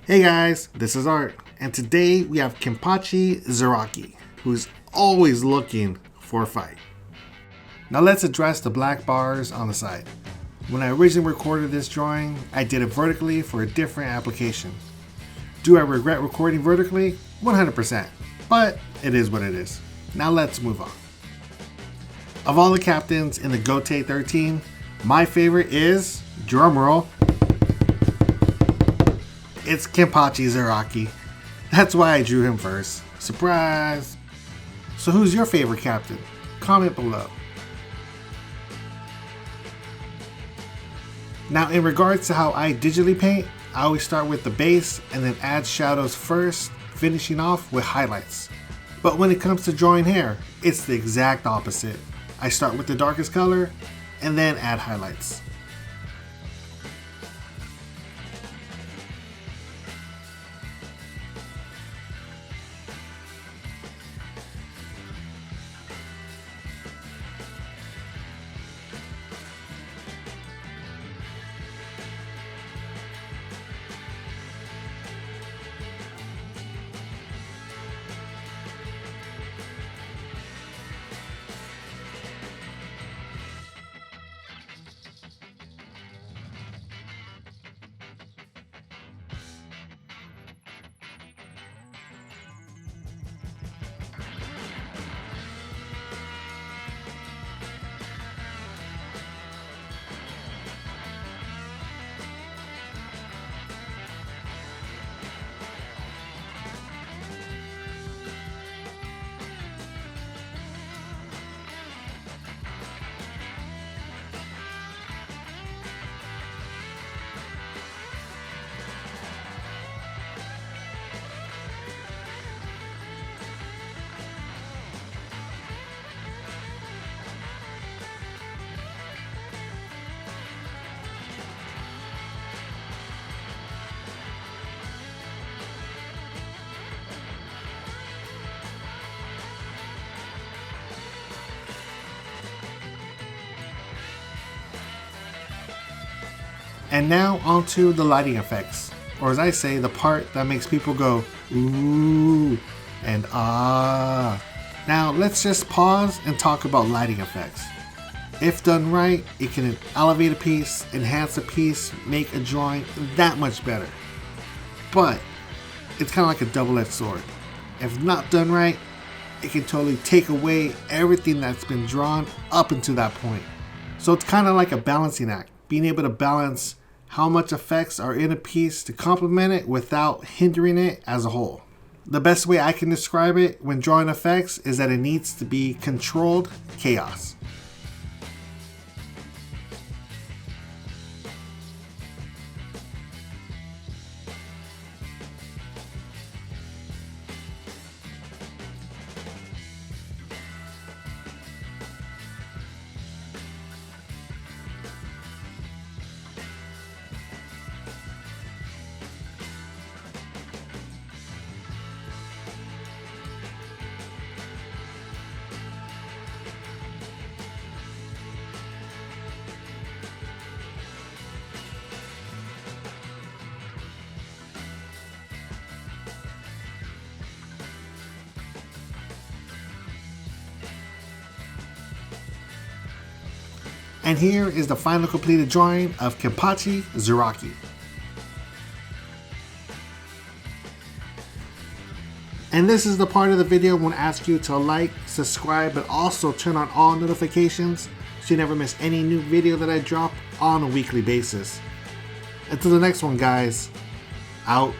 Hey guys, this is Art, and today we have Kenpachi Zaraki, who's always looking for a fight. Now let's address the black bars on the side. When I originally recorded this drawing, I did it vertically for a different application. Do I regret recording vertically? 100%, but it is what it is. Now let's move on. Of all the captains in the Gotei 13, my favorite is, drumroll, it's Kenpachi Zaraki. That's why I drew him first. Surprise! So who's your favorite captain? Comment below. Now in regards to how I digitally paint, I always start with the base and then add shadows first, finishing off with highlights. But when it comes to drawing hair, it's the exact opposite. I start with the darkest color and then add highlights. And now onto the lighting effects, or as I say, the part that makes people go ooh and ah. Now let's just pause and talk about lighting effects. If done right, it can elevate a piece, enhance a piece, make a drawing that much better. But it's kind of like a double-edged sword. If not done right, it can totally take away everything that's been drawn up until that point. So it's kind of like a balancing act, being able to balance how much effects are in a piece to complement it without hindering it as a whole. The best way I can describe it when drawing effects is that it needs to be controlled chaos. And here is the final completed drawing of Kenpachi Zaraki. And this is the part of the video I want to ask you to like, subscribe, but also turn on all notifications so you never miss any new video that I drop on a weekly basis. Until the next one, guys, out.